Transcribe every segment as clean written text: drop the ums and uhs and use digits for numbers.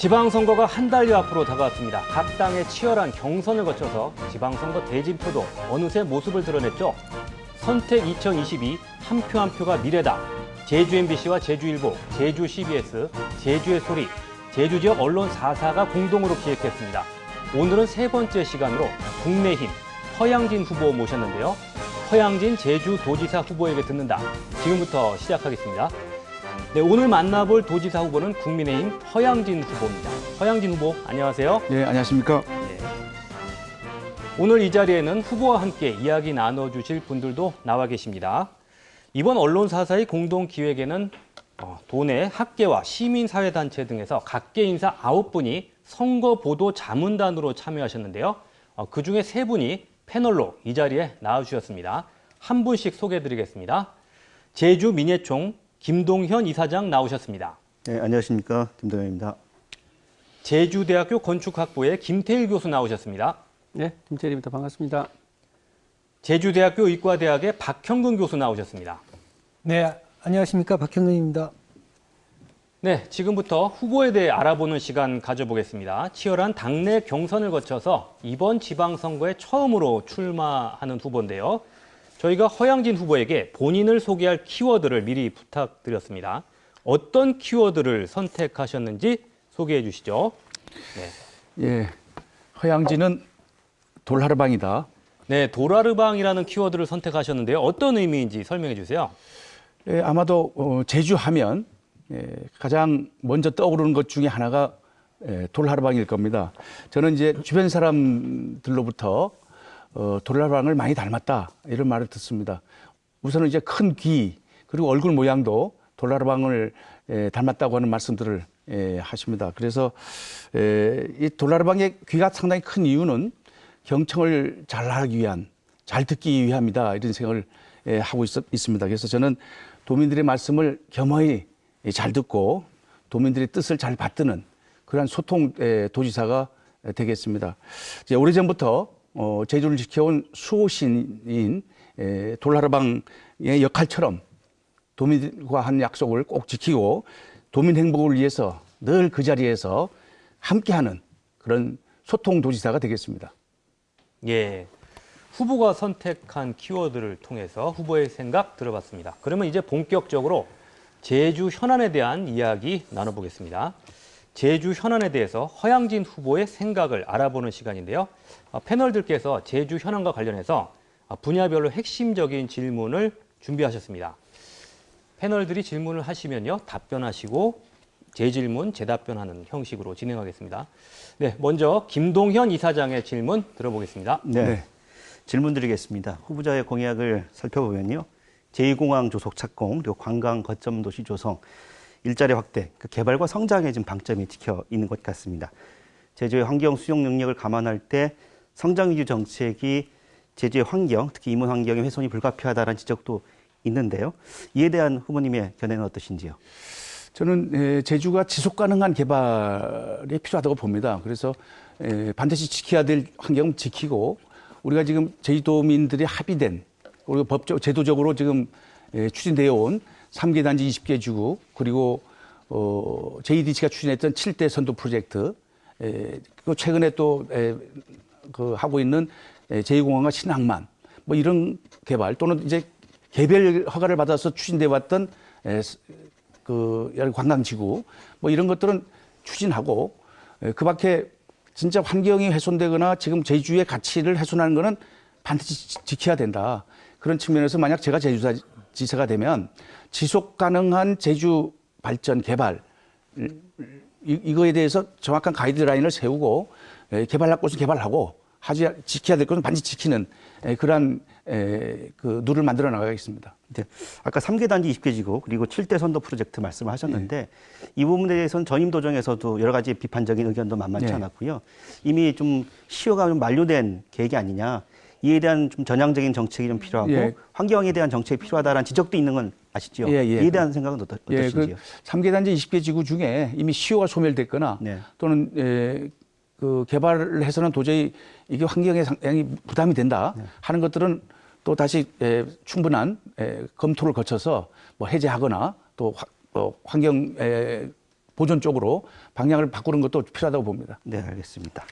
지방선거가 한 달여 앞으로 다가왔습니다. 각 당의 치열한 경선을 거쳐서 지방선거 대진표도 어느새 모습을 드러냈죠. 선택 2022, 한 표 한 표가 미래다. 제주 MBC와 제주일보, 제주 CBS, 제주의 소리, 제주 지역 언론 4사가 공동으로 기획했습니다. 오늘은 세 번째 시간으로 국내힘 허양진 후보 모셨는데요. 허양진 제주도지사 후보에게 듣는다. 지금부터 시작하겠습니다. 네, 오늘 만나볼 도지사 후보는 국민의힘 허양진 후보입니다. 허양진 후보, 안녕하세요. 네, 안녕하십니까. 네. 오늘 이 자리에는 후보와 함께 이야기 나눠주실 분들도 나와 계십니다. 이번 언론사사의 공동기획에는 도내 학계와 시민사회단체 등에서 각계 인사 9분이 선거보도 자문단으로 참여하셨는데요. 그중에 3분이 패널로 이 자리에 나와주셨습니다. 한 분씩 소개해드리겠습니다. 제주 민예총 김동현 이사장 나오셨습니다. 네, 안녕하십니까. 김동현입니다. 제주대학교 건축학부의 김태일 교수 나오셨습니다. 네, 김태일입니다. 반갑습니다. 제주대학교 의과대학의 박형근 교수 나오셨습니다. 네, 안녕하십니까. 박형근입니다. 네, 지금부터 후보에 대해 알아보는 시간 가져보겠습니다. 치열한 당내 경선을 거쳐서 이번 지방선거에 처음으로 출마하는 후보인데요. 저희가 허양진 후보에게 본인을 소개할 키워드를 미리 부탁드렸습니다. 어떤 키워드를 선택하셨는지 소개해 주시죠. 네. 예, 허양진은 돌하르방이다. 네, 도라르방이라는 키워드를 선택하셨는데요. 어떤 의미인지 설명해 주세요. 예, 아마도 제주 하면 가장 먼저 떠오르는 것 중에 하나가 돌하르방일 겁니다. 저는 이제 주변 사람들로부터 돌라방을 많이 닮았다 이런 말을 듣습니다. 우선은 이제 큰 귀 그리고 얼굴 모양도 돌라방을 닮았다고 하는 말씀들을 하십니다. 그래서 이 돌라방의 귀가 상당히 큰 이유는 경청을 잘하기 위한, 잘 듣기 위함이다 이런 생각을 하고 있습니다. 그래서 저는 도민들의 말씀을 겸허히 잘 듣고 도민들의 뜻을 잘 받드는 그러한 소통 도지사가 되겠습니다. 이제 오래전부터 제주를 지켜온 수호신인 돌하르방의 역할처럼 도민과 한 약속을 꼭 지키고 도민 행복을 위해서 늘 그 자리에서 함께하는 그런 소통 도지사가 되겠습니다. 예, 후보가 선택한 키워드를 통해서 후보의 생각 들어봤습니다. 그러면 이제 본격적으로 제주 현안에 대한 이야기 나눠보겠습니다. 제주 현안에 대해서 허양진 후보의 생각을 알아보는 시간인데요. 패널들께서 제주 현안과 관련해서 분야별로 핵심적인 질문을 준비하셨습니다. 패널들이 질문을 하시면요, 답변하시고 재질문, 재답변하는 형식으로 진행하겠습니다. 네, 먼저 김동현 이사장의 질문 들어보겠습니다. 네. 질문 드리겠습니다. 후보자의 공약을 살펴보면요. 제2공항 조속 착공, 그리고 관광 거점 도시 조성, 일자리 확대, 그 개발과 성장에 좀 방점이 찍혀 있는 것 같습니다. 제주의 환경 수용 능력을 감안할 때 성장 위주 정책이 제주의 환경, 특히 인문 환경의 훼손이 불가피하다는 지적도 있는데요. 이에 대한 후보님의 견해는 어떠신지요? 저는 제주가 지속 가능한 개발이 필요하다고 봅니다. 그래서 반드시 지켜야 될 환경은 지키고 우리가 지금 제주도민들이 합의된 그리고 법적, 제도적으로 지금 추진되어 온 3개 단지 20개 주구 그리고 JDC가 추진했던 7대 선도 프로젝트 그리고 최근에 또 하고 있는 제2공항과 신항만 뭐 이런 개발 또는 이제 개별 허가를 받아서 추진돼 왔던 그 관광지구 뭐 이런 것들은 추진하고 그밖에 진짜 환경이 훼손되거나 지금 제주의 가치를 훼손하는 거는 반드시 지켜야 된다. 그런 측면에서 만약 제가 제주지사가 되면 지속 가능한 제주 발전 개발 이거에 대해서 정확한 가이드라인을 세우고 개발할 것은 개발하고 지켜야 될 것은 반드시 지키는 그러한 그 룰을 만들어 나가겠습니다. 네. 아까 3개 단지 20개 지구 그리고 7대 선도 프로젝트 말씀을 하셨는데 이 부분에 대해서는 전임 도정에서도 여러 가지 비판적인 의견도 만만치 않았고요. 이미 좀 시효가 좀 만료된 계획이 아니냐. 이에 대한 좀 전향적인 정책이 좀 필요하고 환경에 대한 정책이 필요하다는 지적도 있는 건 아시죠? 이에 대한 생각은 어떠신지요? 그 3개 단지 20개 지구 중에 이미 시효가 소멸됐거나 또는 그 개발을 해서는 도저히 이게 환경에 상당히 부담이 된다 하는 것들은 또 다시 충분한 검토를 거쳐서 뭐 해제하거나 또 환경 보존 쪽으로 방향을 바꾸는 것도 필요하다고 봅니다. 네, 알겠습니다.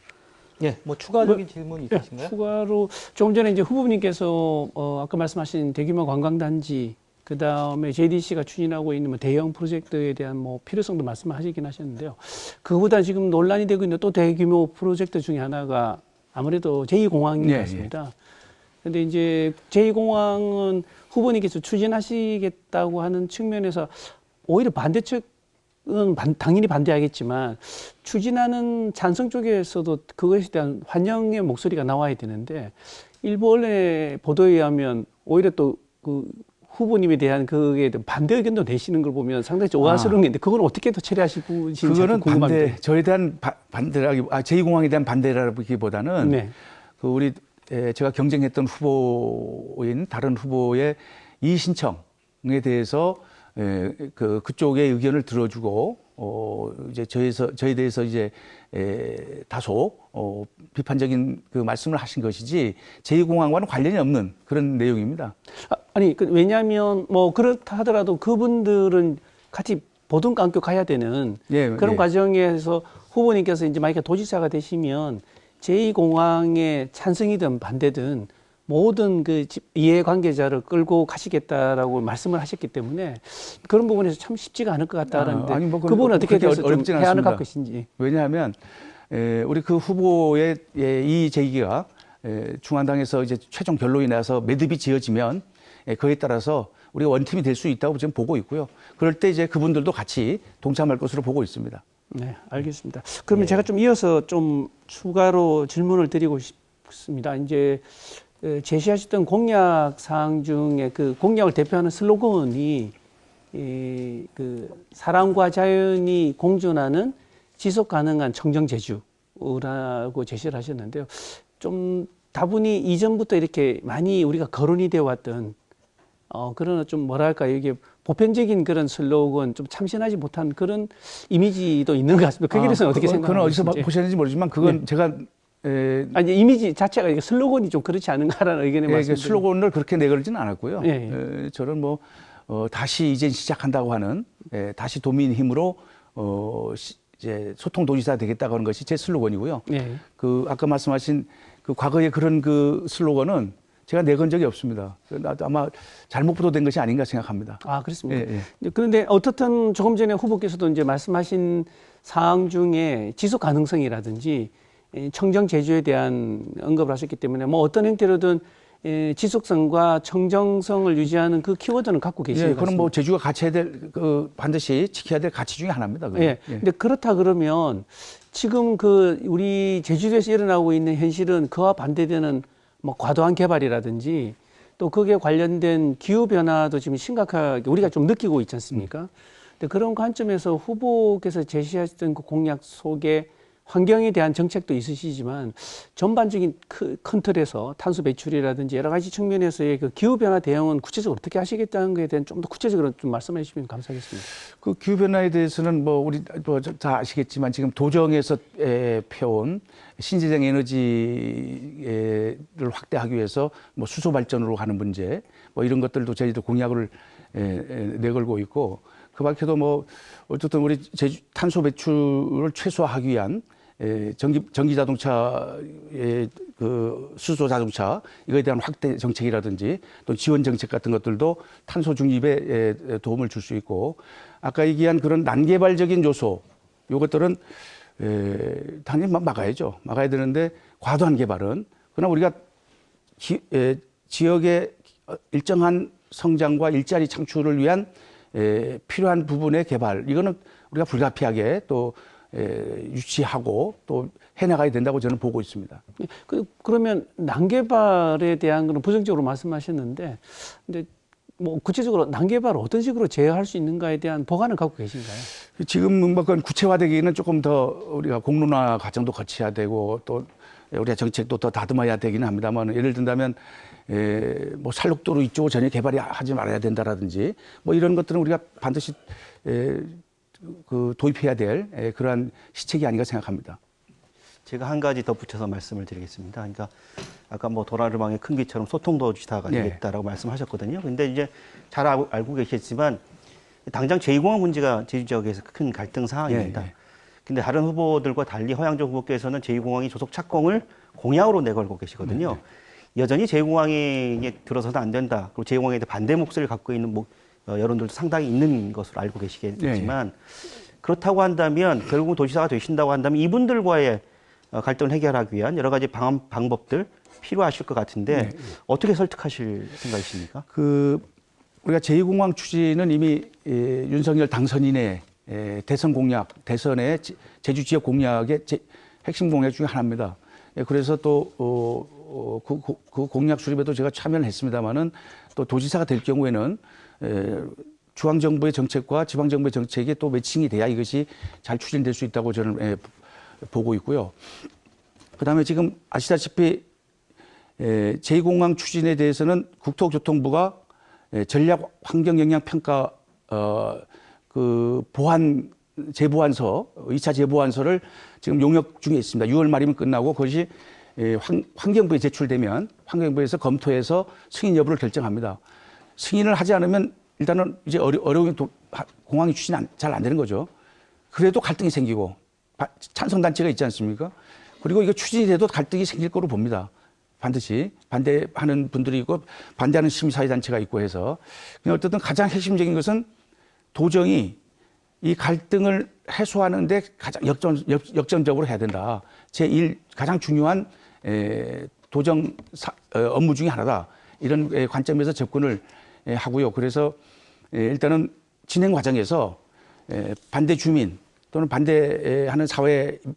예, 뭐 추가적인 질문 있으신가요? 추가로 조금 전에 이제 후보님께서 아까 말씀하신 대규모 관광단지 그다음에 JDC가 추진하고 있는 뭐 대형 프로젝트에 대한 뭐 필요성도 말씀하시긴 하셨는데요. 그거보다 지금 논란이 되고 있는 또 대규모 프로젝트 중에 하나가 아무래도 제2공항인 것 예, 같습니다. 그런데 이제 제2공항은 후보님께서 추진하시겠다고 하는 측면에서 오히려 반대측은 당연히 반대하겠지만 추진하는 찬성 쪽에서도 그것에 대한 환영의 목소리가 나와야 되는데 일부 언론의 보도에 의하면 오히려 또 그 후보님에 대한 그에 대한 반대 의견도 내시는 걸 보면 상당히 좀 오한스러운 게 있는데 그건 어떻게 더 처리하실 분인지 그거는 궁금합니다. 반대, 저에 대한 반대라기, 제2공항에 대한 반대라기보다는 네. 그 우리 제가 경쟁했던 후보인 다른 후보의 이의 신청에 대해서 그쪽의 의견을 들어주고 이제 저에 대해서 이제 다소 비판적인 그 말씀을 하신 것이지 제2공항과는 관련이 없는 그런 내용입니다. 아니 왜냐하면 뭐 그렇다 하더라도 그분들은 같이 보든과 함께 가야 되는 예, 그런 예. 과정에서 후보님께서 이제 만약에 도지사가 되시면 제2공항에 찬성이든 반대든 모든 그 이해관계자를 끌고 가시겠다라고 말씀을 하셨기 때문에 그런 부분에서 참 쉽지가 않을 것 같다는데 아니, 뭐 그 부분은 어떻게 그렇게 돼서 좀 어렵지는 해안을 않습니다. 갖고 계신지. 왜냐하면 우리 그 후보의 이 제기가 중앙당에서 이제 최종 결론이 나서 매듭이 지어지면 그에 따라서 우리가 원팀이 될 수 있다고 지금 보고 있고요. 그럴 때 이제 그분들도 같이 동참할 것으로 보고 있습니다. 네, 알겠습니다. 그러면 제가 좀 이어서 좀 추가로 질문을 드리고 싶습니다. 이제 제시하셨던 공약 사항 중에 그 공약을 대표하는 슬로건이 그 사람과 자연이 공존하는 지속 가능한 청정 제주라고 제시를 하셨는데요. 좀 다분히 이전부터 이렇게 많이 우리가 거론이 되어 왔던 그런 좀 뭐랄까 이게 보편적인 그런 슬로건 좀 참신하지 못한 그런 이미지도 있는 것 같습니다. 거기에 대해서는 어떻게 그건 생각하세요? 어디서 보셨는지 모르지만 그건 제가 아니 이미지 자체가 이게 슬로건이 좀 그렇지 않은가라는 의견에 말씀. 슬로건을 그렇게 내걸지는 않았고요. 예, 저는 뭐 다시 이제 시작한다고 하는 다시 도민 힘으로 이제 소통 도지사 되겠다고 하는 것이 제 슬로건이고요. 예. 그 아까 말씀하신 그 과거에 그런 그 슬로건은 제가 내건 적이 없습니다. 나도 아마 잘못 보도된 것이 아닌가 생각합니다. 아 그렇습니다. 예, 그런데 어떻든 조금 전에 후보께서도 이제 말씀하신 사항 중에 지속 가능성이라든지 청정 제주에 대한 언급을 하셨기 때문에 뭐 어떤 형태로든 지속성과 청정성을 유지하는 그 키워드는 갖고 계신 것 같습니다. 그럼 뭐 제주가 갖춰야 될 반드시 지켜야 될 가치 중에 하나입니다. 그건. 예. 근데 그렇다 그러면 지금 그 우리 제주도에서 일어나고 있는 현실은 그와 반대되는 뭐 과도한 개발이라든지 또 거기에 관련된 기후 변화도 지금 심각하게 우리가 좀 느끼고 있지 않습니까? 근데 그런 관점에서 후보께서 제시하셨던 그 공약 속에 환경에 대한 정책도 있으시지만 전반적인 큰 틀에서 탄소 배출이라든지 여러 가지 측면에서의 그 기후 변화 대응은 구체적으로 어떻게 하시겠다는 것에 대한 좀 더 구체적으로 좀 말씀해 주시면 감사하겠습니다. 그 기후 변화에 대해서는 뭐 우리 다 아시겠지만 지금 도정에서 펴온 신재생 에너지를 확대하기 위해서 뭐 수소 발전으로 가는 문제 뭐 이런 것들도 저희도 공약을 내걸고 있고 그 밖에도 뭐 어쨌든 우리 제주 탄소 배출을 최소화하기 위한 전기 자동차의 그 수소 자동차 이거에 대한 확대 정책이라든지 또 지원 정책 같은 것들도 탄소 중립에 도움을 줄 수 있고 아까 얘기한 그런 난개발적인 요소 요것들은 당연히 막아야죠. 막아야 되는데 과도한 개발은 그러나 우리가 지역의 일정한 성장과 일자리 창출을 위한 필요한 부분의 개발 이거는 우리가 불가피하게 또 유치하고 또 해나가야 된다고 저는 보고 있습니다. 그러면 난개발에 대한 그런 부정적으로 말씀하셨는데, 근데 뭐 구체적으로 난개발을 어떤 식으로 제어할 수 있는가에 대한 보관을 갖고 계신가요? 지금 뭐 그건 구체화되기는 조금 더 우리가 공론화 과정도 거쳐야 되고 또 우리가 정책도 더 다듬어야 되기는 합니다만 예를 든다면 뭐 산록도로 이쪽으로 전혀 개발이 하지 말아야 된다라든지 뭐 이런 것들은 우리가 반드시 그 도입해야 될 그러한 시책이 아닌가 생각합니다. 제가 한 가지 덧붙여서 말씀을 드리겠습니다. 그러니까 아까 뭐 도라르방의 큰 귀처럼 소통도지사가 되겠다라고 말씀하셨거든요. 근데 이제 잘 알고 계시겠지만 당장 제2공항 문제가 제주 지역에서 큰 갈등 사항입니다. 예, 예. 근데 다른 후보들과 달리 허양정 후보께서는 제2공항이 조속 착공을 공약으로 내걸고 계시거든요. 여전히 제2공항에 들어서도 안 된다. 그리고 제2공항에 대해 반대 목소리를 갖고 있는 여론들도 상당히 있는 것으로 알고 계시겠지만 그렇다고 한다면 결국 도지사가 되신다고 한다면 이분들과의 갈등을 해결하기 위한 여러 가지 방법들 필요하실 것 같은데 어떻게 설득하실 생각이십니까? 우리가 제2공항 추진은 이미 윤석열 당선인의 대선 공약, 대선의 제주 지역 공약의 핵심 공약 중에 하나입니다. 그래서 또 그 공약 수립에도 제가 참여를 했습니다마는 또 도지사가 될 경우에는 중앙정부의 정책과 지방정부의 정책이 또 매칭이 돼야 이것이 잘 추진될 수 있다고 저는 보고 있고요. 그다음에 지금 아시다시피 제2공항 추진에 대해서는 국토교통부가 전략 환경 영향 평가 재보완서 2차 재보완서를 지금 용역 중에 있습니다. 6월 말이면 끝나고 그것이 환경부에 제출되면 환경부에서 검토해서 승인 여부를 결정합니다. 승인을 하지 않으면 일단은 이제 어려운 공항이 추진이 잘 안 되는 거죠. 그래도 갈등이 생기고 찬성 단체가 있지 않습니까? 그리고 이거 추진이 돼도 갈등이 생길 거로 봅니다. 반드시 반대하는 분들이 있고 반대하는 시민사회단체가 있고 해서 그냥 어쨌든 가장 핵심적인 것은 도정이 이 갈등을 해소하는데 가장 역점적으로 해야 된다. 가장 중요한 도정 업무 중에 하나다. 이런 관점에서 접근을 하고요. 그래서 일단은 진행 과정에서 반대 주민 또는 반대하는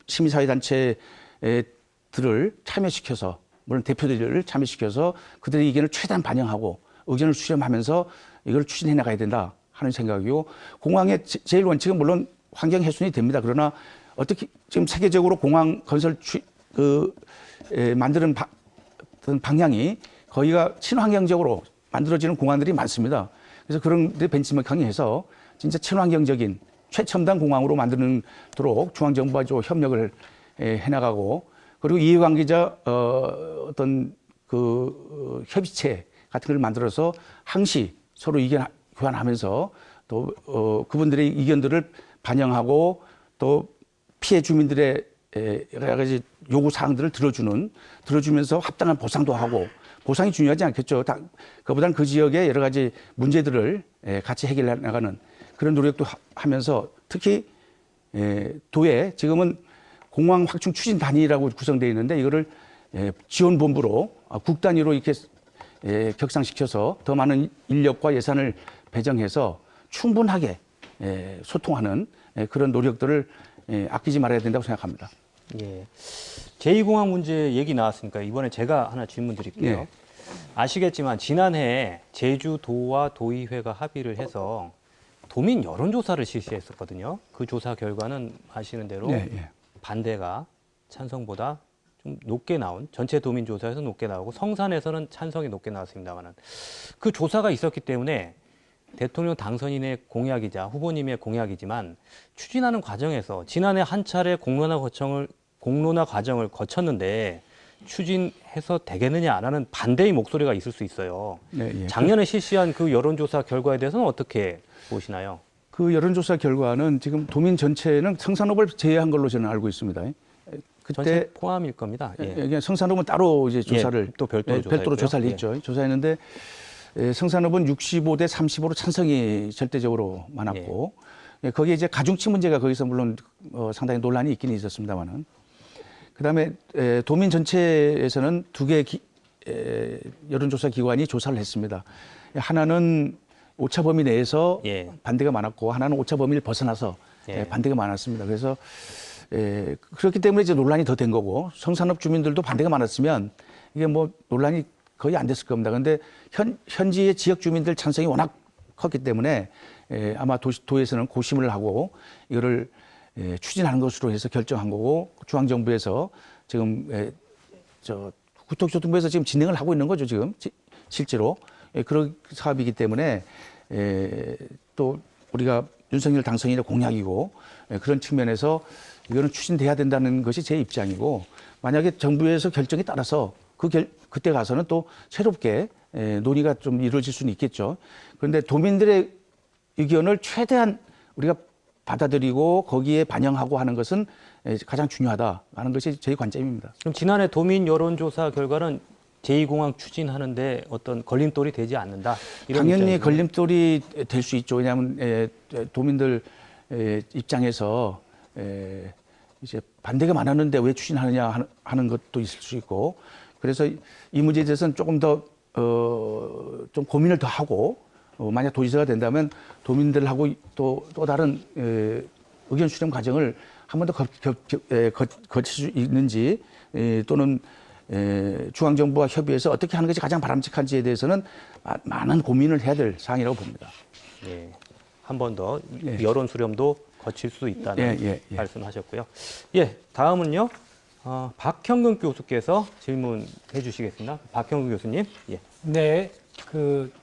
시민사회단체들을 참여시켜서 물론 대표들을 참여시켜서 그들의 의견을 최대한 반영하고 의견을 수렴하면서 이걸 추진해 나가야 된다 하는 생각이고 공항의 제일 원칙은 물론 환경 훼손이 됩니다. 그러나 어떻게 지금 세계적으로 공항 건설 만드는 방향이 거기가 친환경적으로 만들어지는 공항들이 많습니다. 그래서 그런 데 벤치마킹해서 진짜 친환경적인 최첨단 공항으로 만드는도록 중앙정부와 좀 협력을 해나가고 그리고 이해관계자 어떤 협의체 같은 걸 만들어서 항시 서로 의견 교환하면서 또 그분들의 의견들을 반영하고 또 피해 주민들의 여러 가지 요구 사항들을 들어주면서 합당한 보상도 하고 보상이 중요하지 않겠죠. 그보다는 그 지역의 여러 가지 문제들을 같이 해결해 나가는 그런 노력도 하면서 특히 도에 지금은 공항 확충 추진 단위라고 구성되어 있는데 이거를 지원본부로 국 단위로 이렇게 격상시켜서 더 많은 인력과 예산을 배정해서 충분하게 소통하는 그런 노력들을 아끼지 말아야 된다고 생각합니다. 예. 제2공항 문제 얘기 나왔으니까 이번에 제가 하나 질문 드릴게요. 예. 아시겠지만 지난해 제주도와 도의회가 합의를 해서 도민 여론조사를 실시했었거든요. 그 조사 결과는 아시는 대로 반대가 찬성보다 좀 높게 나온 전체 도민 조사에서 높게 나오고 성산에서는 찬성이 높게 나왔습니다만은 그 조사가 있었기 때문에 대통령 당선인의 공약이자 후보님의 공약이지만 추진하는 과정에서 지난해 한 차례 공론화 과정을 거쳤는데 추진해서 되겠느냐 안 하는 반대의 목소리가 있을 수 있어요. 작년에 실시한 그 여론조사 결과에 대해서는 어떻게 보시나요? 그 여론조사 결과는 지금 도민 전체는 성산읍을 제외한 걸로 저는 알고 있습니다. 그때 포함일 겁니다. 예. 성산읍은 따로 이제 조사를 또 별도로 조사를 했죠. 조사했는데 성산읍은 65대 35로 찬성이 절대적으로 많았고 거기에 이제 가중치 문제가 거기서 물론 상당히 논란이 있긴 있었습니다만은 그다음에 도민 전체에서는 두 개 여론조사 기관이 조사를 했습니다. 하나는 오차 범위 내에서 반대가 많았고 하나는 오차 범위를 벗어나서 반대가 많았습니다. 그래서 그렇기 때문에 이제 논란이 더 된 거고 성산읍 주민들도 반대가 많았으면 이게 뭐 논란이 거의 안 됐을 겁니다. 그런데 현지의 지역 주민들 찬성이 워낙 컸기 때문에 아마 도에서는 고심을 하고 이거를 추진하는 것으로 해서 결정한 거고 중앙정부에서 지금 국토교통부에서 지금 진행을 하고 있는 거죠. 지금 실제로 그런 사업이기 때문에 또 우리가 윤석열 당선인의 공약이고 그런 측면에서 이거는 추진돼야 된다는 것이 제 입장이고 만약에 정부에서 결정에 따라서 그때 가서는 또 새롭게 논의가 좀 이루어질 수는 있겠죠. 그런데 도민들의 의견을 최대한 우리가 받아들이고 거기에 반영하고 하는 것은 가장 중요하다 하는 것이 저희 관점입니다. 그럼 지난해 도민 여론조사 결과는 제2공항 추진하는데 어떤 걸림돌이 되지 않는다. 이런 당연히 입장이군요. 걸림돌이 될 수 있죠. 왜냐하면 도민들 입장에서 이제 반대가 많았는데 왜 추진하느냐 하는 것도 있을 수 있고, 그래서 이 문제에 대해서는 조금 더 좀 고민을 더 하고, 만약 도지사가 된다면 도민들하고 또 다른 의견 수렴 과정을 한 번 더 거칠 수 있는지, 또는 중앙정부와 협의해서 어떻게 하는 것이 가장 바람직한지에 대해서는 많은 고민을 해야 될 사항이라고 봅니다. 예, 한 번 더 예. 여론 수렴도 거칠 수 있다는 예. 말씀하셨고요. 예, 다음은요. 박형근 교수께서 질문해 주시겠습니다. 박형근 교수님. 예. 네,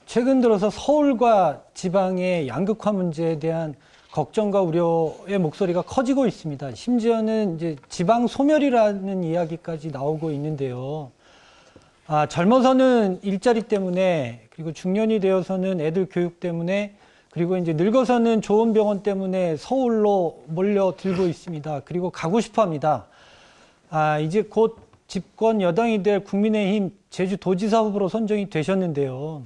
최근 들어서 서울과 지방의 양극화 문제에 대한 걱정과 우려의 목소리가 커지고 있습니다. 심지어는 이제 지방 소멸이라는 이야기까지 나오고 있는데요. 젊어서는 일자리 때문에, 그리고 중년이 되어서는 애들 교육 때문에, 그리고 이제 늙어서는 좋은 병원 때문에 서울로 몰려들고 있습니다. 그리고 가고 싶어 합니다. 이제 곧 집권 여당이 될 국민의힘 제주도지사 후보로 선정이 되셨는데요.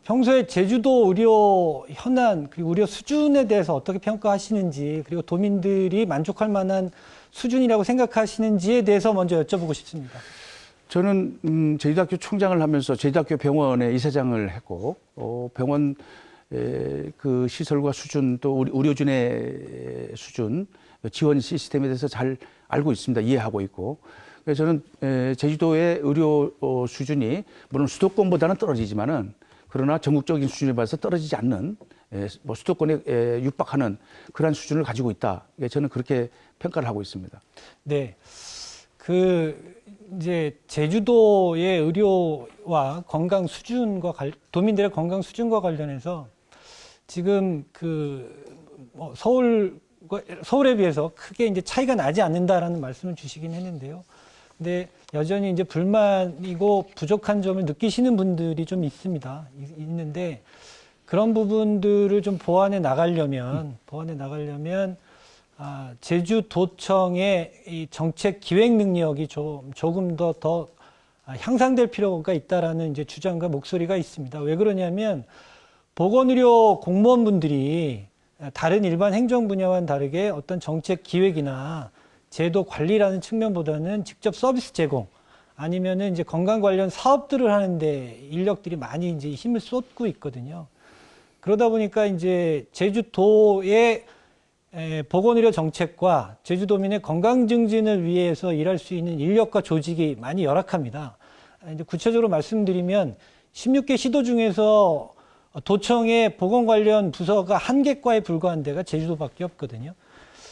평소에 제주도 의료 현안, 그리고 의료 수준에 대해서 어떻게 평가하시는지, 그리고 도민들이 만족할 만한 수준이라고 생각하시는지에 대해서 먼저 여쭤보고 싶습니다. 저는 제주대학교 총장을 하면서 제주대학교 병원의 이사장을 했고, 병원 그 시설과 수준, 또 의료진의 수준, 지원 시스템에 대해서 잘 알고 있습니다. 이해하고 있고. 그래서 저는 제주도의 의료 수준이 물론 수도권보다는 떨어지지만은, 그러나 전국적인 수준에 봐서 떨어지지 않는, 뭐 수도권에 육박하는 그러한 수준을 가지고 있다. 저는 그렇게 평가를 하고 있습니다. 네. 이제 제주도의 의료와 건강 수준과 도민들의 건강 수준과 관련해서 지금 서울에 비해서 크게 이제 차이가 나지 않는다라는 말씀을 주시긴 했는데요. 근데 여전히 이제 불만이고 부족한 점을 느끼시는 분들이 좀 있는데, 그런 부분들을 좀 보완해 나가려면 제주도청의 이 정책 기획 능력이 조금 더 향상될 필요가 있다라는 이제 주장과 목소리가 있습니다. 왜 그러냐면 보건의료 공무원분들이 다른 일반 행정 분야와는 다르게 어떤 정책 기획이나 제도 관리라는 측면보다는 직접 서비스 제공, 아니면은 이제 건강 관련 사업들을 하는데 인력들이 많이 이제 힘을 쏟고 있거든요. 그러다 보니까 이제 제주도의 보건의료 정책과 제주도민의 건강 증진을 위해서 일할 수 있는 인력과 조직이 많이 열악합니다. 이제 구체적으로 말씀드리면 16개 시도 중에서 도청의 보건 관련 부서가 1개과에 불과한 데가 제주도밖에 없거든요.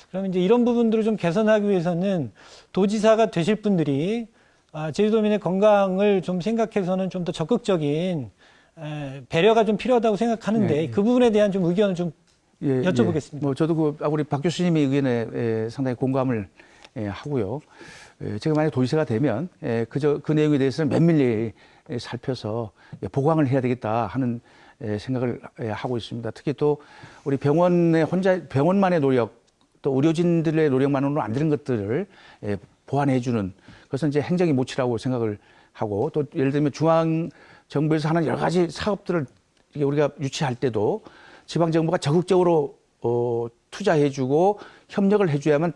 그러면 이제 이런 부분들을 좀 개선하기 위해서는 도지사가 되실 분들이 제주도민의 건강을 좀 생각해서는 좀 더 적극적인 배려가 좀 필요하다고 생각하는데, 그 부분에 대한 좀 의견을 좀 여쭤보겠습니다. 뭐 저도 우리 박 교수님의 의견에 상당히 공감을 하고요. 제가 만약 도지사가 되면 그 내용에 대해서는 면밀히 살펴서 보강을 해야 되겠다 하는 생각을 하고 있습니다. 특히 또 우리 병원만의 노력, 또 의료진들의 노력만으로는 안 되는 것들을 보완해주는 그것은 이제 행정의 몫이라고 생각을 하고, 또 예를 들면 중앙 정부에서 하는 여러 가지 사업들을 우리가 유치할 때도 지방 정부가 적극적으로 투자해주고 협력을 해줘야만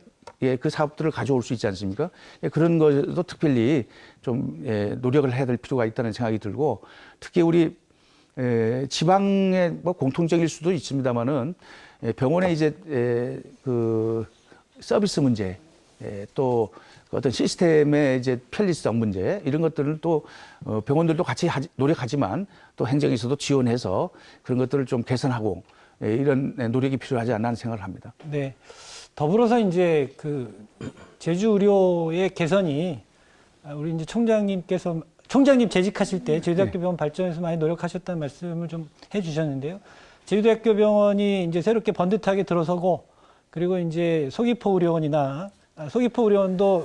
그 사업들을 가져올 수 있지 않습니까? 그런 것도 특별히 좀 노력을 해야 될 필요가 있다는 생각이 들고, 특히 우리 지방의 뭐 공통적일 수도 있습니다만은 병원의 이제 그 서비스 문제, 또 어떤 시스템의 이제 편리성 문제, 이런 것들을 또 병원들도 같이 노력하지만 또 행정에서도 지원해서 그런 것들을 좀 개선하고 이런 노력이 필요하지 않나 하는 생각을 합니다. 네. 더불어서 이제 제주 의료의 개선이 우리 이제 총장님 재직하실 때 제주대학교 병원 발전에서 많이 노력하셨다는 말씀을 좀 해주셨는데요. 제주대학교 병원이 이제 새롭게 번듯하게 들어서고, 그리고 이제 서귀포 의료원도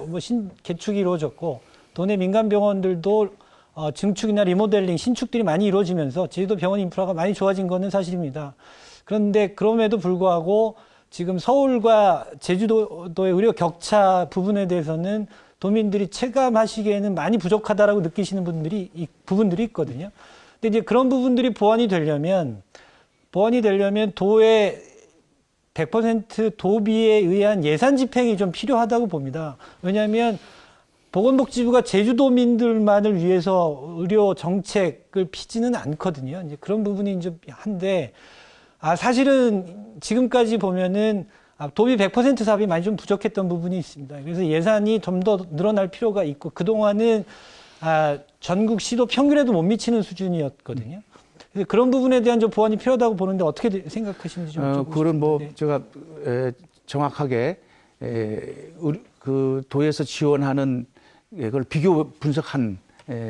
뭐 개축이 이루어졌고, 도내 민간 병원들도 증축이나 리모델링, 신축들이 많이 이루어지면서 제주도 병원 인프라가 많이 좋아진 거는 사실입니다. 그런데 그럼에도 불구하고 지금 서울과 제주도의 의료 격차 부분에 대해서는 도민들이 체감하시기에는 많이 부족하다라고 느끼시는 부분들이 있거든요. 근데 이제 그런 부분들이 보완이 되려면 도의 100% 도비에 의한 예산 집행이 좀 필요하다고 봅니다. 왜냐하면 보건복지부가 제주도민들만을 위해서 의료 정책을 피지는 않거든요. 이제 그런 부분이 좀 한데, 사실은 지금까지 보면은 도비 100% 사업이 많이 좀 부족했던 부분이 있습니다. 그래서 예산이 좀 더 늘어날 필요가 있고, 그동안은 전국 시도 평균에도 못 미치는 수준이었거든요. 그래서 그런 부분에 대한 좀 보완이 필요하다고 보는데 어떻게 생각하시는지 좀 여쭤보고 그건 뭐 싶은데. 제가 정확하게 그 도에서 지원하는 그걸 비교 분석한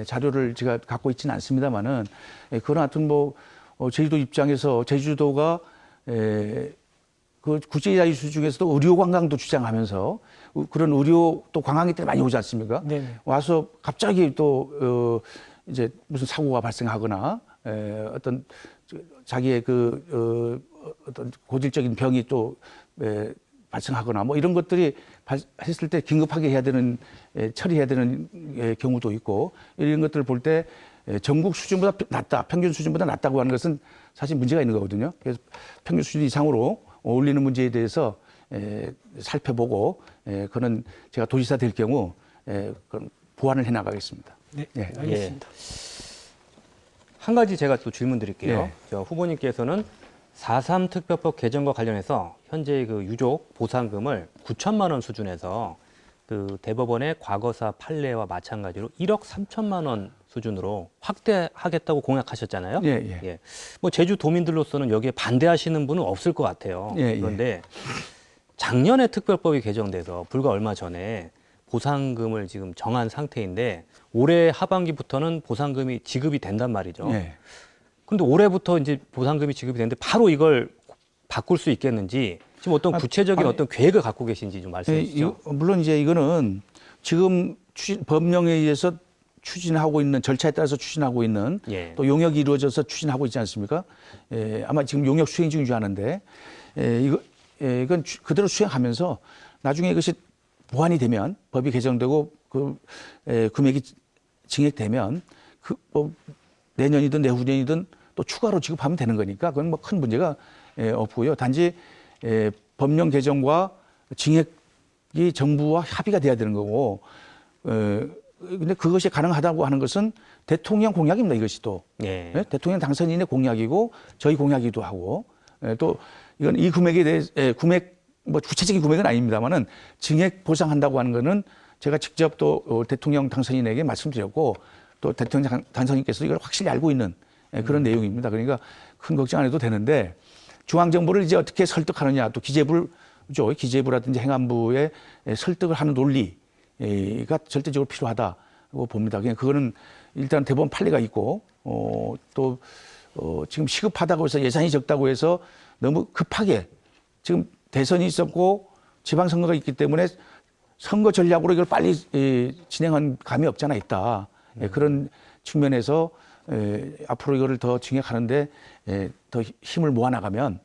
자료를 제가 갖고 있지는 않습니다만은 그런 하여튼 뭐 제주도 입장에서 제주도가 그 국제자유수 중에서도 의료 관광도 주장하면서 그런 의료 또 관광객들이 많이 오지 않습니까? 네네. 와서 갑자기 또 이제 무슨 사고가 발생하거나 어떤 자기의 어떤 고질적인 병이 또 발생하거나 뭐 이런 것들이 했을 때 긴급하게 해야 되는 처리해야 되는 경우도 있고 이런 것들을 볼 때 전국 수준보다 낮다, 평균 수준보다 낮다고 하는 것은 사실 문제가 있는 거거든요. 그래서 평균 수준 이상으로 올리는 문제에 대해서 살펴보고 그는 제가 도지사 될 경우 그런 보완을 해 나가겠습니다. 네, 예. 알겠습니다. 한 가지 제가 또 질문 드릴게요. 네. 저 후보님께서는 4.3 특별법 개정과 관련해서 현재 그 유족 보상금을 9천만 원 수준에서 그 대법원의 과거사 판례와 마찬가지로 1억 3천만 원 수준으로 확대하겠다고 공약하셨잖아요. 예, 예. 뭐 제주 도민들로서는 여기에 반대하시는 분은 없을 것 같아요. 예, 예. 그런데 작년에 특별법이 개정돼서 불과 얼마 전에 보상금을 지금 정한 상태인데 올해 하반기부터는 보상금이 지급이 된단 말이죠. 예. 근데 올해부터 이제 보상금이 지급이 되는데 바로 이걸 바꿀 수 있겠는지 지금 어떤 구체적인 어떤 계획을 갖고 계신지 좀 말씀해 주시죠. 물론 이제 이거는 지금 법령에 의해서 추진하고 있는 절차에 따라서 추진하고 있는 예. 또 용역이 이루어져서 추진하고 있지 않습니까? 아마 지금 용역 수행 중인 줄 아는데 이건 그대로 수행하면서 나중에 이것이 보완이 되면 법이 개정되고 그 금액이 증액되면 뭐 내년이든 내후년이든 또 추가로 지급하면 되는 거니까 그건 뭐 큰 문제가 없고요. 단지 법령 개정과 증액이 정부와 합의가 돼야 되는 거고 근데 그것이 가능하다고 하는 것은 대통령 공약입니다. 이것이 또 예. 대통령 당선인의 공약이고 저희 공약이기도 하고 또 이건 이 금액에 대해 금액 뭐 구체적인 금액은 아닙니다만은 증액 보상한다고 하는 거는 제가 직접 또 대통령 당선인에게 말씀드렸고 또 대통령 당선인께서 이걸 확실히 알고 있는 그런 내용입니다. 그러니까 큰 걱정 안 해도 되는데 중앙정부를 이제 어떻게 설득하느냐 또 기재부라든지 행안부에 설득을 하는 논리가 절대적으로 필요하다고 봅니다. 그냥 그거는 일단 대법원 판례가 있고 또 지금 시급하다고 해서 예산이 적다고 해서 너무 급하게 지금 대선이 있었고 지방선거가 있기 때문에 선거 전략으로 이걸 빨리 진행한 감이 없잖아 있다. 그런 측면에서 앞으로 이거를 더 증액하는데 더 힘을 모아나가면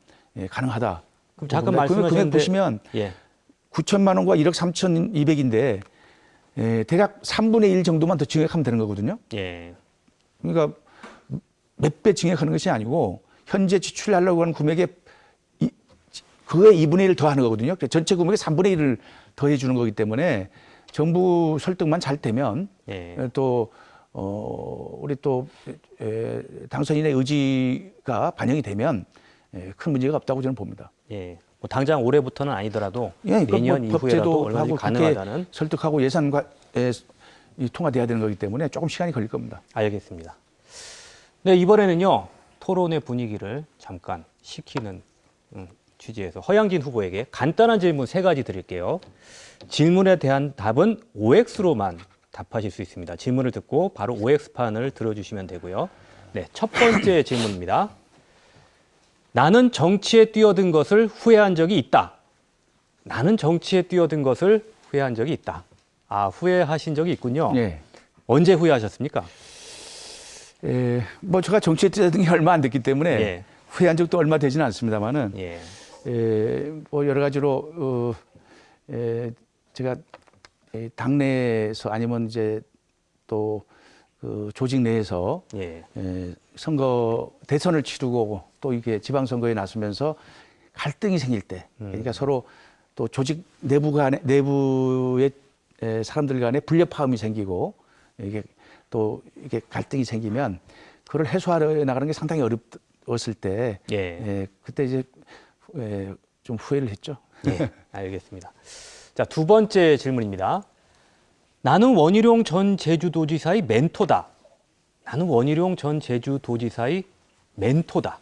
가능하다. 그럼 잠깐 금액 말씀하셨는데 보시면 예. 9천만 원과 1억 3,200인데 대략 3분의 1 정도만 더 증액하면 되는 거거든요. 예. 그러니까 몇 배 증액하는 것이 아니고 현재 지출하려고 하는 금액의 그의 2분의 1을 더하는 거거든요. 전체 금액의 3분의 1을 더해 주는 거기 때문에 정부 설득만 잘 되면 예. 또 우리 또 당선인의 의지가 반영이 되면 큰 문제가 없다고 저는 봅니다. 예. 뭐 당장 올해부터는 아니더라도 예, 내년 뭐 이후에라도 얼마든지 법제도하고 가능하다는. 설득하고 예산과 통과돼야 되는 거기 때문에 조금 시간이 걸릴 겁니다. 알겠습니다. 네, 이번에는요, 토론의 분위기를 잠깐 식히는 취지에서 허양진 후보에게 간단한 질문 3가지 드릴게요. 질문에 대한 답은 OX로만 답하실 수 있습니다. 질문을 듣고 바로 OX판을 들어주시면 되고요. 네, 첫 번째 질문입니다. 나는 정치에 뛰어든 것을 후회한 적이 있다. 나는 정치에 뛰어든 것을 후회한 적이 있다. 후회하신 적이 있군요. 예. 언제 후회하셨습니까? 뭐 제가 정치에 뛰어든 게 얼마 안 됐기 때문에 예. 후회한 적도 얼마 되지는 않습니다만은 예. 뭐 여러 가지로 제가 당내에서 아니면 이제 또 그 조직 내에서 예. 선거 대선을 치르고 또 이게 지방선거에 나서면서 갈등이 생길 때, 그러니까 서로 또 조직 내부의 사람들 간에 불협화음이 생기고 이게 또 이게 갈등이 생기면 그걸 해소하려 나가는 게 상당히 어려웠을 때, 그때 이제 좀 후회를 했죠. 예, 알겠습니다. 자, 두 번째 질문입니다. 나는 원희룡 전 제주도지사의 멘토다. 나는 원희룡 전 제주도지사의 멘토다.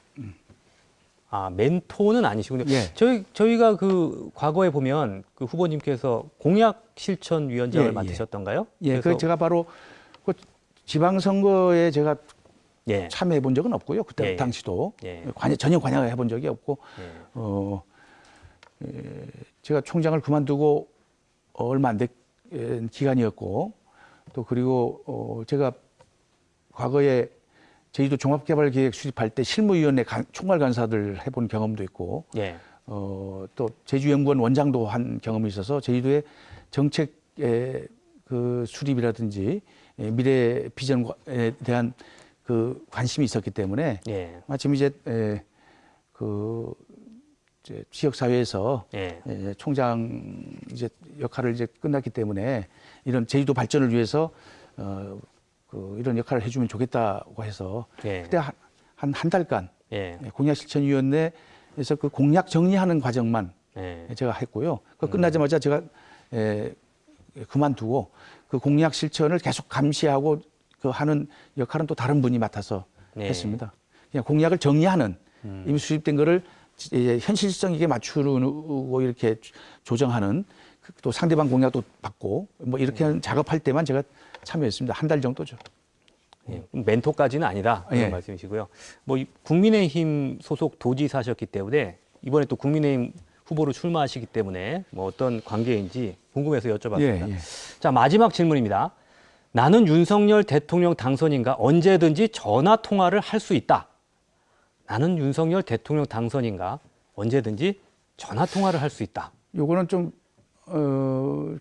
아, 멘토는 아니시군요. 예. 저희가 그 과거에 보면 그 후보님께서 공약 실천위원장을 예, 예. 맡으셨던가요? 예, 그 제가 바로 그 지방선거에 제가 예. 참여해 본 적은 없고요. 그때 예, 예. 당시도 예. 전혀 관여해 본 적이 없고, 제가 총장을 그만두고 얼마 안 된 기간이었고, 또 그리고 제가 과거에 제주도 종합개발계획 수립할 때 실무위원회 총괄 간사들 해본 경험도 있고, 예. 또 제주연구원 원장도 한 경험이 있어서 제주도의 정책의 그 수립이라든지 미래 비전에 대한 그 관심이 있었기 때문에 예. 마침 이제 이제 지역 사회에서 예. 총장 이제 역할을 이제 끝났기 때문에 이런 제주도 발전을 위해서 이런 역할을 해주면 좋겠다고 해서 예. 그때 한 달간 예. 공약실천위원회에서 그 공약 정리하는 과정만 예. 제가 했고요. 그 끝나자마자 제가 그만두고 그 공약 실천을 계속 감시하고 그 하는 역할은 또 다른 분이 맡아서 예. 했습니다. 그냥 공약을 정리하는 이미 수립된 거를 현실성 있게 맞추고 이렇게 조정하는 또 상대방 공약도 받고 뭐 이렇게 하는 작업할 때만 제가 참여했습니다. 한 달 정도죠. 예, 멘토까지는 아니다 그런 예. 말씀이시고요. 뭐 국민의힘 소속 도지사셨기 때문에 이번에 또 국민의힘 후보로 출마하시기 때문에 뭐 어떤 관계인지 궁금해서 여쭤봤습니다. 예. 자, 마지막 질문입니다. 나는 윤석열 대통령 당선인가 언제든지 전화 통화를 할 수 있다. 나는 윤석열 대통령 당선인가 언제든지 전화 통화를 할 수 있다. 요거는 좀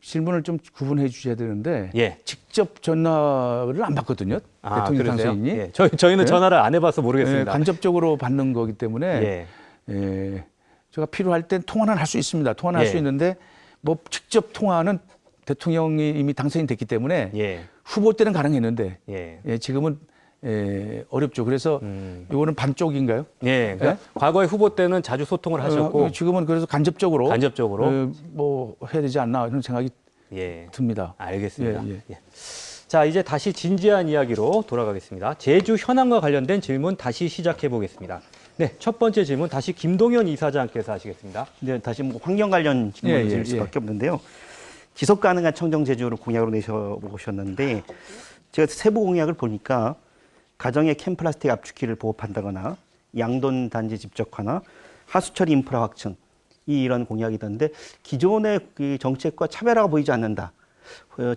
질문을 좀 구분해 주셔야 되는데 예. 직접 전화를 안 받거든요. 대통령 그러세요? 당선인이. 예. 저희는 예? 전화를 안 해봐서 모르겠습니다. 간접적으로 받는 거기 때문에 예. 제가 필요할 땐 통화는 할 수 있습니다. 통화는 할 수 예. 있는데 뭐 직접 통화는 대통령이 이미 당선이 됐기 때문에 예. 후보 때는 가능했는데 예. 지금은 어렵죠. 그래서 이거는 반쪽인가요? 예. 그러니까 과거에 후보 때는 자주 소통을 하셨고 지금은 그래서 간접적으로 뭐 해야 되지 않나 이런 생각이 예. 듭니다. 알겠습니다. 예. 예. 자, 이제 다시 진지한 이야기로 돌아가겠습니다. 제주 현황과 관련된 질문 다시 시작해 보겠습니다. 네, 첫 번째 질문 다시 김동현 이사장께서 하시겠습니다. 네, 다시 뭐 환경 관련 질문을 드릴 수밖에 없는데요. 지속 가능한 청정 제주를 공약으로 내셔보셨는데 제가 세부 공약을 보니까 가정의 캔플라스틱 압축기를 보급한다거나 양돈 단지 집적화나 하수처리 인프라 확충 이런 공약이던데 기존의 그 정책과 차별화가 보이지 않는다.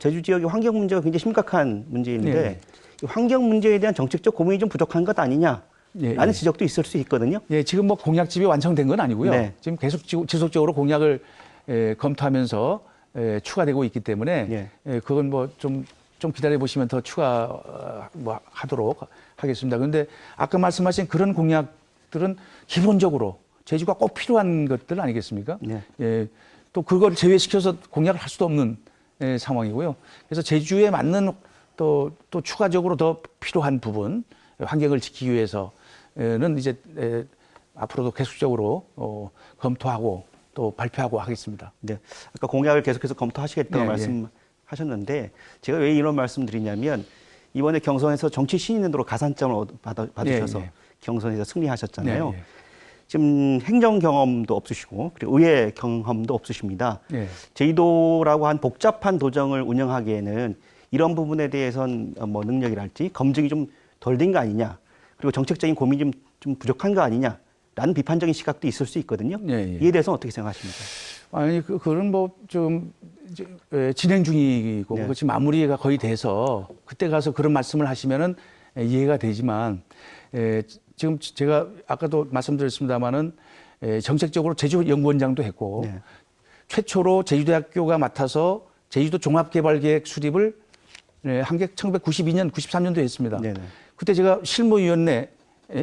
제주 지역의 환경 문제가 굉장히 심각한 문제인데 이 환경 문제에 대한 정책적 고민이 좀 부족한 것 아니냐라는 지적도 있을 수 있거든요. 예, 지금 뭐 공약집이 완성된 건 아니고요. 네. 지금 계속 지속적으로 공약을 검토하면서 추가되고 있기 때문에 그건 뭐 좀 기다려 보시면 더 추가 뭐 하도록 하겠습니다. 그런데 아까 말씀하신 그런 공약들은 기본적으로 제주가 꼭 필요한 것들 아니겠습니까? 예, 또 그걸 제외시켜서 공약을 할 수도 없는 상황이고요. 그래서 제주에 맞는 또 추가적으로 더 필요한 부분, 환경을 지키기 위해서는 이제 앞으로도 계속적으로 검토하고 또 발표하고 하겠습니다. 네, 아까 공약을 계속해서 검토하시겠다고 예, 말씀하셨는데 제가 왜 이런 말씀드리냐면 이번에 경선에서 정치 신인으로 가산점을 받으셔서 경선에서 승리하셨잖아요. 지금 행정 경험도 없으시고 그리고 의회 경험도 없으십니다. 제주도라고 한 복잡한 도정을 운영하기에는 이런 부분에 대해서는 뭐 능력이랄지 검증이 좀 덜 된 거 아니냐, 그리고 정책적인 고민이 좀 부족한 거 아니냐라는 비판적인 시각도 있을 수 있거든요. 이에 대해서는 어떻게 생각하십니까? 아니 그런 뭐 좀 진행 중이고 지금 마무리가 거의 돼서 그때 가서 그런 말씀을 하시면은 이해가 되지만 지금 제가 아까도 말씀드렸습니다마는 정책적으로 제주연구원장도 했고 네. 최초로 제주대학교가 맡아서 제주도 종합개발계획 수립을 한 게 1992년, 93년도에 했습니다. 네네. 그때 제가 실무위원회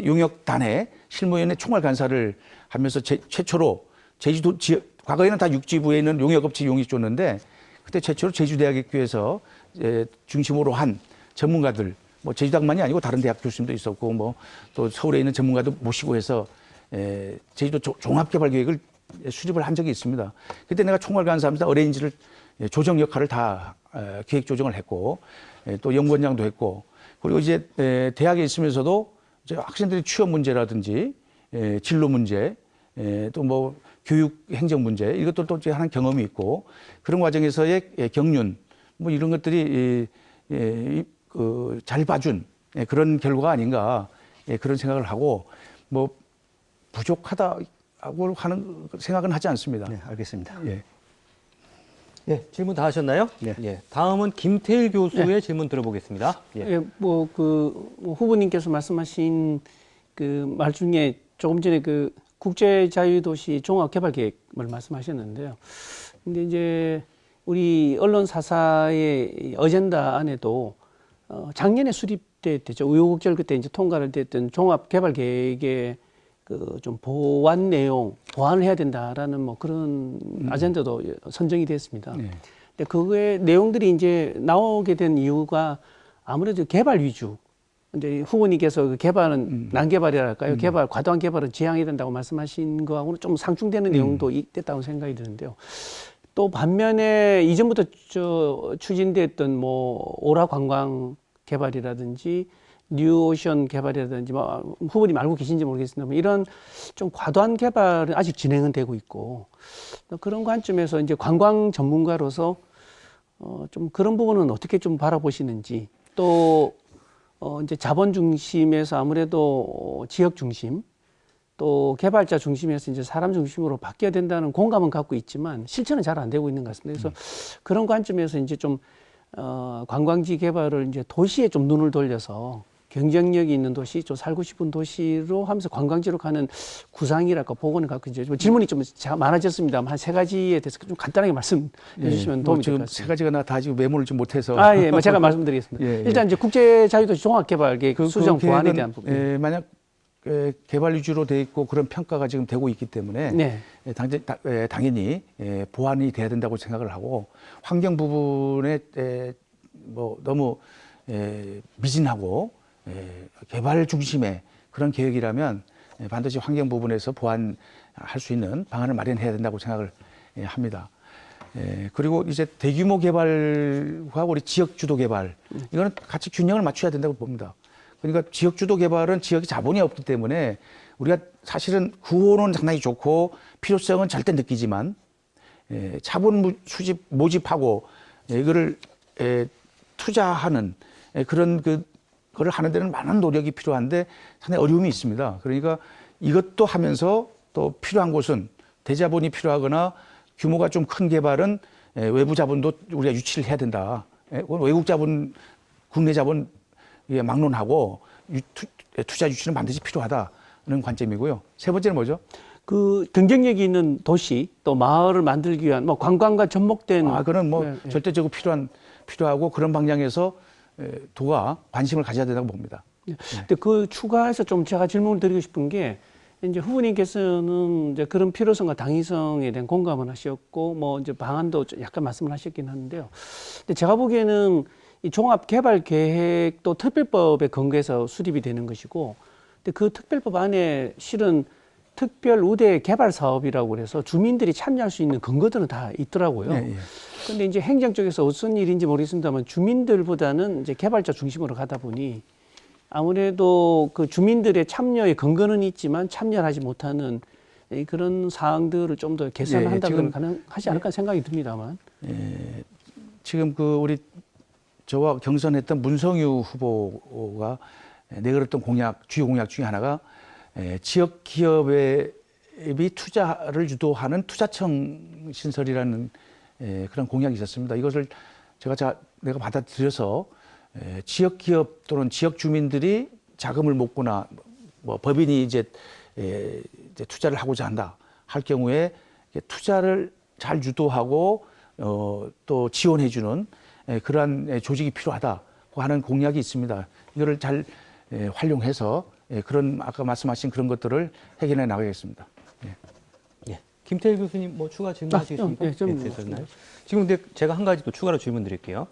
용역단에 실무위원회 총괄간사를 하면서 최초로 제주도 지역, 과거에는 다 육지부에 있는 용역업체 용이 줬는데 그때 최초로 제주대학교에서 중심으로 한 전문가들, 뭐 제주대학만이 아니고 다른 대학 교수님도 있었고 뭐 또 서울에 있는 전문가도 모시고 해서 제주도 종합개발계획을 수립을 한 적이 있습니다. 그때 내가 총괄간사하면서 어레인지를 조정 역할을 다 기획 조정을 했고 또 연구원장도 했고 그리고 이제 대학에 있으면서도 이제 학생들의 취업 문제라든지 진로 문제 또 뭐 교육 행정 문제 이것도 또 하는 경험이 있고 그런 과정에서의 경륜 뭐 이런 것들이 잘 봐준 그런 결과가 아닌가 그런 생각을 하고 뭐 부족하다고 하는 생각은 하지 않습니다. 네, 알겠습니다. 예. 예, 질문 다 하셨나요? 네. 예, 다음은 김태일 교수의 질문 들어보겠습니다. 예. 예, 뭐 후보님께서 말씀하신 그 말 중에 조금 전에 그 국제자유도시 종합개발계획을 말씀하셨는데요. 근데 이제 우리 언론사사의 어젠다 안에도 작년에 수립됐죠. 우여곡절 그때 이제 통과를 됐던 종합개발계획의 그 좀 보완 내용, 보완을 해야 된다라는 뭐 그런 아젠다도 선정이 됐습니다. 네. 근데 그거의 내용들이 이제 나오게 된 이유가 아무래도 개발 위주. 이제 후보님께서 그 개발은 난개발이랄까요? 개발, 과도한 개발은 지양해야 된다고 말씀하신 거하고는 좀 상충되는 내용도 있겠다고 생각이 드는데요. 또 반면에 이전부터 추진됐던 뭐 오라 관광 개발이라든지 뉴오션 개발이라든지 뭐 후보님 알고 계신지 모르겠습니다. 이런 좀 과도한 개발은 아직 진행은 되고 있고 그런 관점에서 이제 관광 전문가로서 좀 그런 부분은 어떻게 좀 바라보시는지 또 이제 자본 중심에서 아무래도 지역 중심 또 개발자 중심에서 이제 사람 중심으로 바뀌어야 된다는 공감은 갖고 있지만 실천은 잘 안 되고 있는 것 같습니다. 그래서 그런 관점에서 이제 좀 관광지 개발을 이제 도시에 좀 눈을 돌려서 경쟁력이 있는 도시, 좀 살고 싶은 도시로 하면서 관광지로 가는 구상이랄까 복원을 갖고 이제 질문이 좀 많아졌습니다만 한 세 가지에 대해서 좀 간단하게 말씀해 주시면 도움이 될 것 지금 같습니다. 세 가지가 나 다 지금 메모를 좀 못해서 예, 제가 말씀드리겠습니다. 예, 예. 일단 이제 국제자유도시 종합개발계획 수정 보완에 계획은, 대한 부분. 만약 개발 위주로 돼 있고 그런 평가가 지금 되고 있기 때문에 네. 당연히 보완이 돼야 된다고 생각을 하고 환경 부분에 뭐 너무 미진하고 개발 중심의 그런 계획이라면 반드시 환경 부분에서 보완할 수 있는 방안을 마련해야 된다고 생각을 합니다. 그리고 이제 대규모 개발과 우리 지역 주도 개발 이거는 같이 균형을 맞춰야 된다고 봅니다. 그러니까 지역 주도 개발은 지역에 자본이 없기 때문에 우리가 사실은 구호는 상당히 좋고 필요성은 절대 느끼지만 자본 수집 모집하고 이거를 투자하는 그런 그걸 하는 데는 많은 노력이 필요한데 상당히 어려움이 있습니다. 그러니까 이것도 하면서 또 필요한 곳은 대자본이 필요하거나 규모가 좀 큰 개발은 외부 자본도 우리가 유치를 해야 된다. 외국 자본, 국내 자본 막론하고 투자 유치는 반드시 필요하다는 관점이고요. 세 번째는 뭐죠? 그 경쟁력이 있는 도시 또 마을을 만들기 위한 뭐 관광과 접목된 그건 뭐 절대적으로 필요하고 그런 방향에서 도가 관심을 가져야 된다고 봅니다. 근데 그 추가해서 좀 제가 질문을 드리고 싶은 게 이제 후보님께서는 이제 그런 필요성과 당위성에 대한 공감을 하셨고 뭐 이제 방안도 약간 말씀을 하셨긴 하는데요. 근데 제가 보기에는 이 종합개발계획도 특별법에 근거해서 수립이 되는 것이고, 근데 그 특별법 안에 실은 특별 우대 개발 사업이라고 그래서 주민들이 참여할 수 있는 근거들은 다 있더라고요. 그런데 이제 행정 쪽에서 어떤 일인지 모르겠습니다만 주민들보다는 이제 개발자 중심으로 가다 보니 아무래도 그 주민들의 참여의 근거는 있지만 참여를 하지 못하는 그런 사항들을 좀 더 개선한다면 가능하지 않을까 생각이 듭니다만. 지금 그 우리 저와 경선했던 문성유 후보가 내걸었던 주요 공약 중에 하나가 지역 기업의 투자를 유도하는 투자청 신설이라는 그런 공약이 있었습니다. 이것을 내가 받아들여서 지역 기업 또는 지역 주민들이 자금을 못 뭐 법인이 이제 투자를 하고자 한다 할 경우에 투자를 잘 유도하고 또 지원해주는 그러한 조직이 필요하다고 하는 공약이 있습니다. 이거를 잘 활용해서 그런 아까 말씀하신 그런 것들을 해결해 나가겠습니다. 예. 김태일 교수님 뭐 추가 질문하시겠습니까? 예, 좀 되셨나요? 지금 근데 제가 한 가지 또 추가로 질문 드릴게요.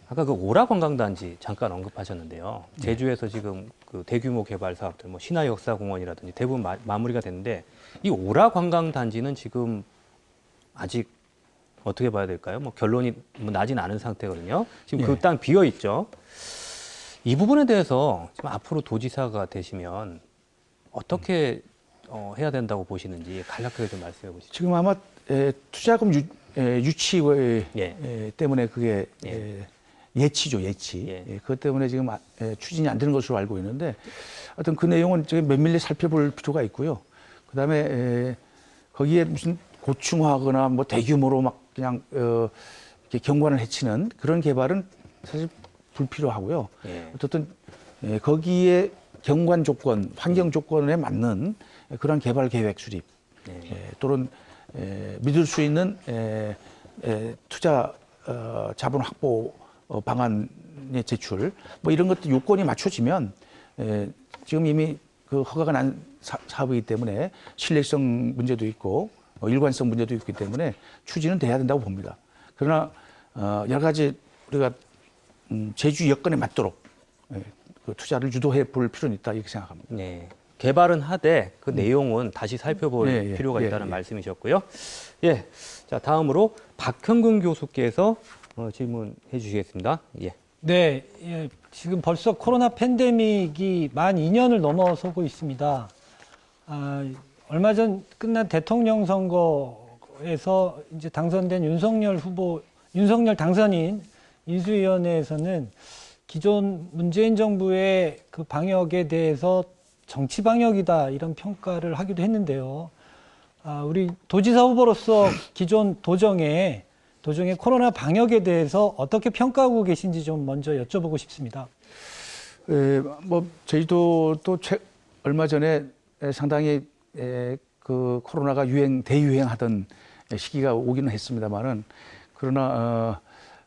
아까 그 오라 관광단지 잠깐 언급하셨는데요. 제주에서 지금 그 대규모 개발 사업들, 뭐 신화 역사공원이라든지 대부분 마무리가 됐는데 이 오라 관광단지는 지금 아직 어떻게 봐야 될까요? 뭐 결론이 뭐 나진 않은 상태거든요. 지금 그 땅 비어 있죠. 이 부분에 대해서 지금 앞으로 도지사가 되시면 어떻게 해야 된다고 보시는지 간략하게 좀 말씀해 보시죠. 지금 아마 투자금 유치 때문에 그게 예치죠, 예치. 그것 때문에 지금 추진이 안 되는 것으로 알고 있는데 하여튼 그 내용은 지금 면밀히 살펴볼 필요가 있고요. 그다음에 거기에 무슨 고층화하거나 뭐 대규모로 막 그냥 이렇게 경관을 해치는 그런 개발은 사실 불필요하고요. 어쨌든 거기에 경관 조건, 환경 조건에 맞는 그런 개발 계획 수립 또는 믿을 수 있는 투자 자본 확보 방안의 제출 뭐 이런 것들 요건이 맞춰지면 지금 이미 그 허가가 난 사업이기 때문에 신뢰성 문제도 있고 일관성 문제도 있기 때문에 추진은 돼야 된다고 봅니다. 그러나 여러 가지 우리가 제주 여건에 맞도록 그 투자를 유도해 볼 필요는 있다 이렇게 생각합니다. 네. 개발은 하되 그 내용은 다시 살펴볼 필요가 있다는 말씀이셨고요. 예. 자, 다음으로 박형근 교수께서 질문해 주시겠습니다. 예. 네, 예, 지금 벌써 코로나 팬데믹이 만 2년을 넘어서고 있습니다. 얼마 전 끝난 대통령 선거에서 이제 당선된 윤석열 당선인 인수위원회에서는 기존 문재인 정부의 그 방역에 대해서 정치 방역이다 이런 평가를 하기도 했는데요. 우리 도지사 후보로서 기존 도정의 코로나 방역에 대해서 어떻게 평가하고 계신지 좀 먼저 여쭤보고 싶습니다. 뭐 저희도 얼마 전에 상당히 그 코로나가 대유행하던 시기가 오기는 했습니다만은 그러나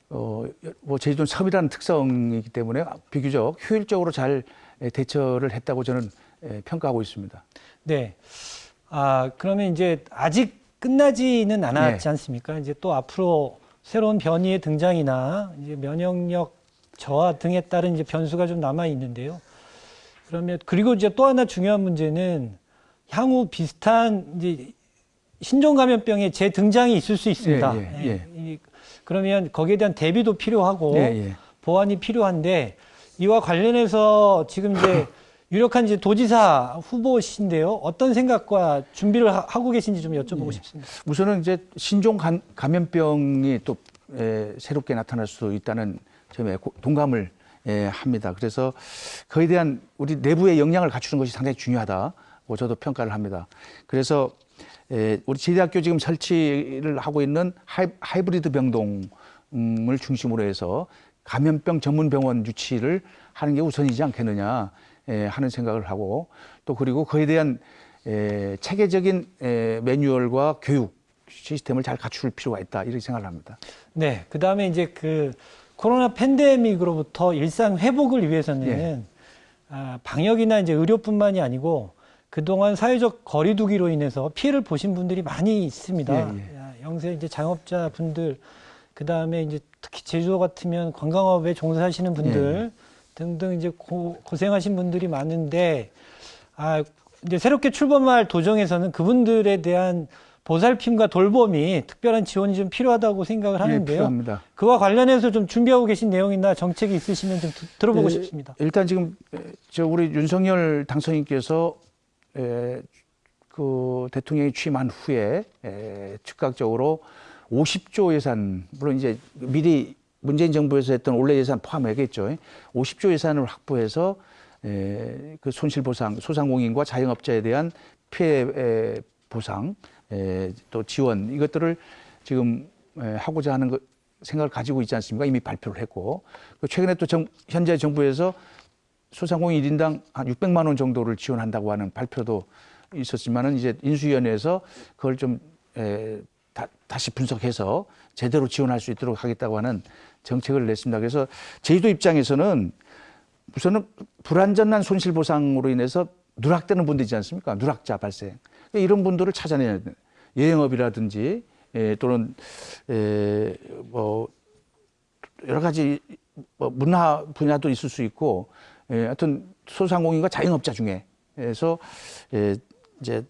뭐 제주도는 섬이라는 특성이기 때문에 비교적 효율적으로 잘 대처를 했다고 저는 평가하고 있습니다. 네. 그러면 이제 아직 끝나지는 않았지 않습니까? 이제 또 앞으로 새로운 변이의 등장이나 이제 면역력 저하 등에 따른 이제 변수가 좀 남아 있는데요. 그러면 그리고 이제 또 하나 중요한 문제는 향후 비슷한 이제 신종 감염병의 재등장이 있을 수 있습니다. 그러면 거기에 대한 대비도 필요하고 보완이 필요한데 이와 관련해서 지금 이제 유력한 이제 도지사 후보신데요. 어떤 생각과 준비를 하고 계신지 좀 여쭤보고 싶습니다. 우선은 이제 신종 감염병이 또 새롭게 나타날 수 있다는 점에 동감을 합니다. 그래서 그에 대한 우리 내부의 역량을 갖추는 것이 상당히 중요하다고 저도 평가를 합니다. 그래서 우리 제대학교 지금 설치를 하고 있는 하이브리드 병동을 중심으로 해서 감염병 전문 병원 유치를 하는 게 우선이지 않겠느냐 하는 생각을 하고 또 그리고 그에 대한 체계적인 매뉴얼과 교육 시스템을 잘 갖출 필요가 있다 이렇게 생각을 합니다. 네, 그 다음에 이제 그 코로나 팬데믹으로부터 일상 회복을 위해서는 방역이나 이제 의료뿐만이 아니고 그동안 사회적 거리두기로 인해서 피해를 보신 분들이 많이 있습니다. 영세 이제 장업자 분들, 그 다음에 이제 특히 제주도 같으면 관광업에 종사하시는 분들 등등 이제 고생하신 분들이 많은데, 이제 새롭게 출범할 도정에서는 그분들에 대한 보살핌과 돌봄이 특별한 지원이 좀 필요하다고 생각을 하는데요. 필요합니다. 그와 관련해서 좀 준비하고 계신 내용이나 정책이 있으시면 좀 들어보고 싶습니다. 일단 지금 우리 윤석열 당선인께서 그 대통령이 취임한 후에 즉각적으로 50조 예산, 물론 이제 미리 문재인 정부에서 했던 원래 예산 포함하겠죠. 50조 예산을 확보해서 그 손실 보상, 소상공인과 자영업자에 대한 피해 보상, 또 지원 이것들을 지금 하고자 하는 생각을 가지고 있지 않습니까? 이미 발표를 했고 최근에 또 현재 정부에서 소상공인 1인당 한 600만 원 정도를 지원한다고 하는 발표도 있었지만은 이제 인수위원회에서 그걸 좀 다시 분석해서 제대로 지원할 수 있도록 하겠다고 하는 정책을 냈습니다. 그래서 제주도 입장에서는 우선은 불완전한 손실보상으로 인해서 누락되는 분들 있지 않습니까? 누락자 발생. 이런 분들을 찾아내야 돼요. 여행업이라든지 또는 뭐 여러 가지 뭐 문화 분야도 있을 수 있고 하여튼 소상공인과 자영업자 중에서 이제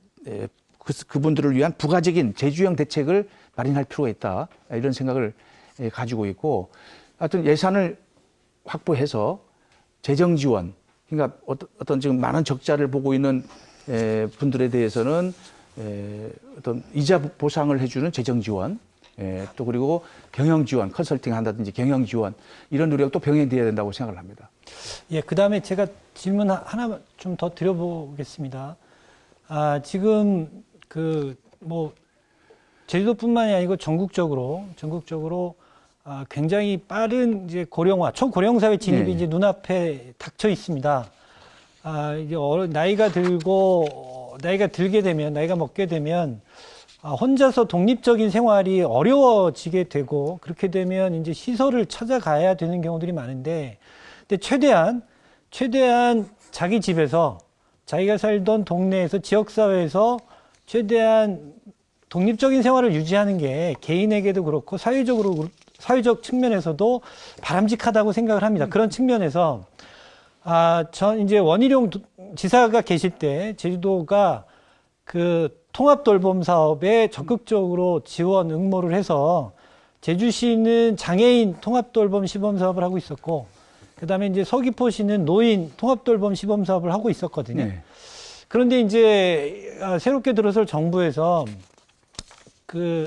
그분들을 위한 부가적인 제주형 대책을 마련할 필요가 있다 이런 생각을 가지고 있고 하여튼 예산을 확보해서 재정 지원 그러니까 어떤 지금 많은 적자를 보고 있는 분들에 대해서는 어떤 이자 보상을 해주는 재정 지원 또 그리고 경영 지원 컨설팅 한다든지 경영 지원 이런 노력도 병행돼야 된다고 생각을 합니다. 예, 그다음에 제가 질문 하나 좀 더 드려보겠습니다. 지금 뭐 제주도뿐만이 아니고 전국적으로 굉장히 빠른 이제 고령화, 초고령 사회 진입이 네. 이제 눈앞에 닥쳐 있습니다. 이제 나이가 들게 되면, 나이가 먹게 되면, 혼자서 독립적인 생활이 어려워지게 되고, 그렇게 되면 이제 시설을 찾아가야 되는 경우들이 많은데, 근데 최대한 자기 집에서, 자기가 살던 동네에서, 지역사회에서 최대한 독립적인 생활을 유지하는 게 개인에게도 그렇고, 사회적 측면에서도 바람직하다고 생각을 합니다. 그런 측면에서, 전 이제 원희룡 지사가 계실 때 제주도가 그 통합돌봄 사업에 적극적으로 지원 응모를 해서 제주시는 장애인 통합돌봄 시범 사업을 하고 있었고, 그 다음에 이제 서귀포시는 노인 통합돌봄 시범 사업을 하고 있었거든요. 네. 그런데 이제 새롭게 들어설 정부에서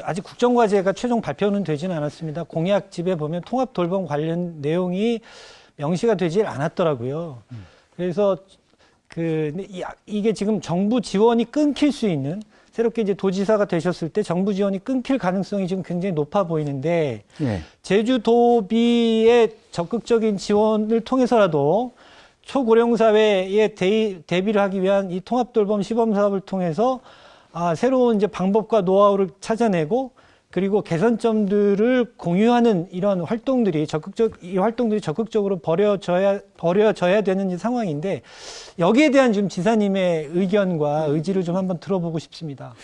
아직 국정과제가 최종 발표는 되지는 않았습니다. 공약집에 보면 통합돌봄 관련 내용이 명시가 되질 않았더라고요. 그래서 이게 지금 정부 지원이 끊길 수 있는 새롭게 이제 도지사가 되셨을 때 정부 지원이 끊길 가능성이 지금 굉장히 높아 보이는데 네. 제주도비의 적극적인 지원을 통해서라도 초고령 사회에 대비를 하기 위한 이 통합돌봄 시범 사업을 통해서 새로운 이제 방법과 노하우를 찾아내고 그리고 개선점들을 공유하는 이런 활동들이 적극적으로 벌여져야 되는 상황인데 여기에 대한 지금 지사님의 의견과 의지를 좀 한번 들어보고 싶습니다.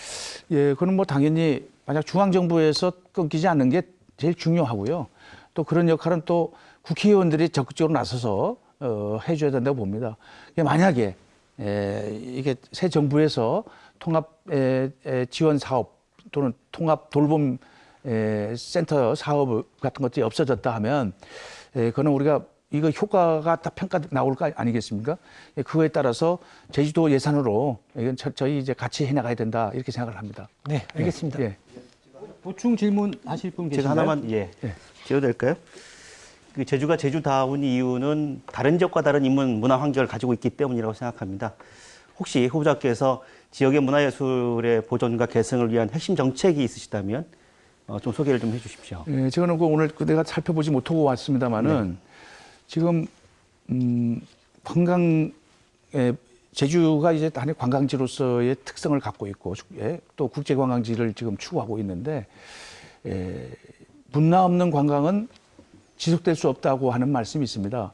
예, 그건 뭐 당연히 만약 중앙정부에서 끊기지 않는 게 제일 중요하고요. 또 그런 역할은 또 국회의원들이 적극적으로 나서서 해줘야 된다고 봅니다. 만약에 이게 새 정부에서 통합 지원 사업 또는 통합 돌봄 센터 사업 같은 것들이 없어졌다 하면 그거는 우리가 이거 효과가 다 평가 나올 거 아니겠습니까? 그거에 따라서 제주도 예산으로 이건 저희 이제 같이 해나가야 된다 이렇게 생각을 합니다. 네, 알겠습니다. 예. 보충 질문 하실 분 계신가요? 제가 하나만 드려도 될까요? 그 제주가 제주다운 이유는 다른 지역과 다른 인문 문화 환경을 가지고 있기 때문이라고 생각합니다. 혹시 후보자께서 지역의 문화예술의 보존과 개성을 위한 핵심 정책이 있으시다면 좀 소개를 좀 해주십시오. 예, 저는 오늘 내가 살펴보지 못하고 왔습니다만은 지금 제주가 이제 단위 관광지로서의 특성을 갖고 있고 또 국제 관광지를 지금 추구하고 있는데 문화 없는 관광은 지속될 수 없다고 하는 말씀이 있습니다.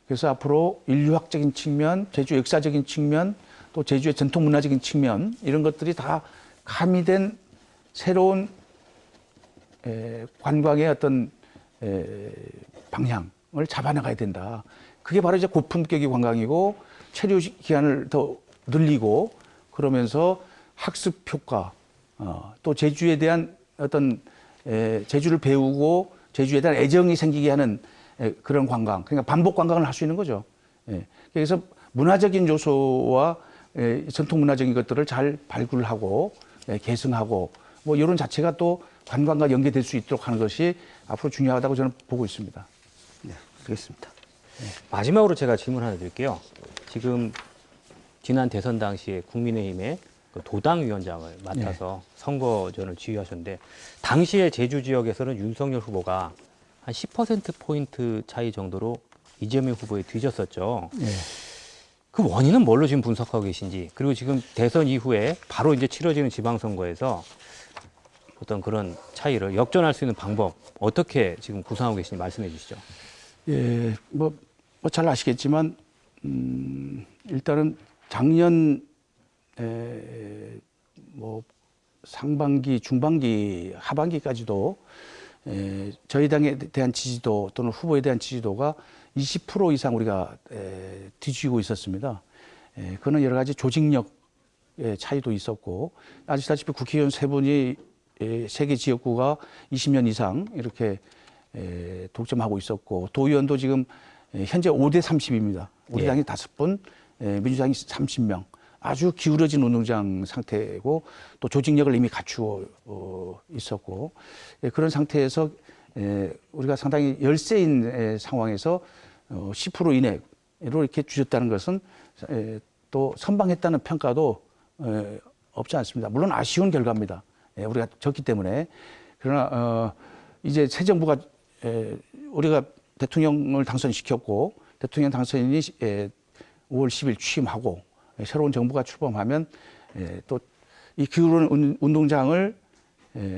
그래서 앞으로 인류학적인 측면, 제주 역사적인 측면, 또 제주의 전통 문화적인 측면 이런 것들이 다 가미된 새로운 관광의 어떤 방향을 잡아나가야 된다. 그게 바로 이제 고품격의 관광이고 체류 기간을 더 늘리고 그러면서 학습 효과, 또 제주에 대한 어떤 제주를 배우고 제주에 대한 애정이 생기게 하는 그런 관광, 그러니까 반복 관광을 할 수 있는 거죠. 그래서 문화적인 요소와 전통 문화적인 것들을 잘 발굴하고 계승하고 뭐 이런 자체가 또 관광과 연계될 수 있도록 하는 것이 앞으로 중요하다고 저는 보고 있습니다. 네, 알겠습니다. 마지막으로 제가 질문 하나 드릴게요. 지금 지난 대선 당시에 국민의힘에 그 도당위원장을 맡아서 선거전을 지휘하셨는데 당시에 제주 지역에서는 윤석열 후보가 한 10%포인트 차이 정도로 이재명 후보에 뒤졌었죠. 그 원인은 뭘로 지금 분석하고 계신지, 그리고 지금 대선 이후에 바로 이제 치러지는 지방선거에서 어떤 그런 차이를 역전할 수 있는 방법 어떻게 지금 구상하고 계신지 말씀해 주시죠. 예, 뭐 잘 아시겠지만 일단은 작년 뭐 상반기, 중반기, 하반기까지도 저희 당에 대한 지지도 또는 후보에 대한 지지도가 20% 이상 우리가 뒤지고 있었습니다. 그거는 여러 가지 조직력의 차이도 있었고, 아시다시피 국회의원 세 분이 세개 지역구가 20년 이상 이렇게 독점하고 있었고, 도의원도 지금 현재 5대 30입니다. 우리 당이 5분, 민주당이 30명. 아주 기울어진 운동장 상태고, 또 조직력을 이미 갖추어 있었고, 그런 상태에서 우리가 상당히 열세인 상황에서 10% 이내로 이렇게 주셨다는 것은 또 선방했다는 평가도 없지 않습니다. 물론 아쉬운 결과입니다. 우리가 졌기 때문에. 그러나 이제 새 정부가 우리가 대통령을 당선시켰고, 대통령 당선인이 5월 10일 취임하고 새로운 정부가 출범하면 또 이 기울어진 운동장을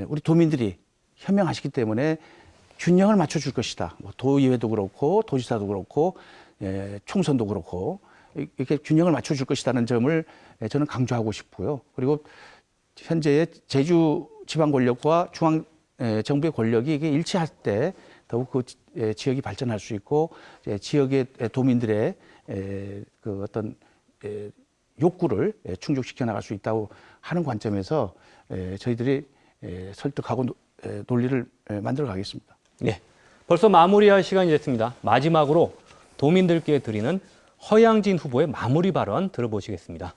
우리 도민들이 현명하시기 때문에 균형을 맞춰줄 것이다. 뭐 도의회도 그렇고 도지사도 그렇고 총선도 그렇고 이렇게 균형을 맞춰줄 것이라는 점을 저는 강조하고 싶고요. 그리고 현재의 제주 지방 권력과 중앙 정부의 권력이 이게 일치할 때 더욱 그 지역이 발전할 수 있고 지역의 도민들의 그 어떤 욕구를 충족시켜 나갈 수 있다고 하는 관점에서 저희들이 설득하고 논리를 만들어 가겠습니다. 네, 벌써 마무리할 시간이 됐습니다. 마지막으로 도민들께 드리는 허양진 후보의 마무리 발언 들어보시겠습니다.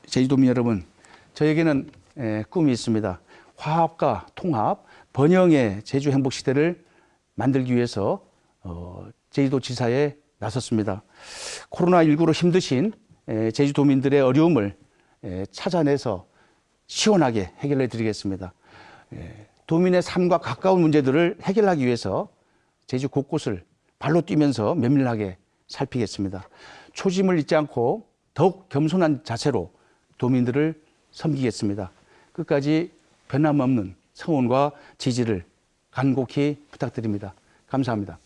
제주도민 여러분, 저에게는 꿈이 있습니다. 화합과 통합, 번영의 제주 행복 시대를 만들기 위해서 제주도지사에 나섰습니다. 코로나19로 힘드신 제주도민들의 어려움을 찾아내서 시원하게 해결해 드리겠습니다. 도민의 삶과 가까운 문제들을 해결하기 위해서 제주 곳곳을 발로 뛰면서 면밀하게 살피겠습니다. 초심을 잊지 않고 더욱 겸손한 자세로 도민들을 섬기겠습니다. 끝까지 변함없는 성원과 지지를 간곡히 부탁드립니다. 감사합니다.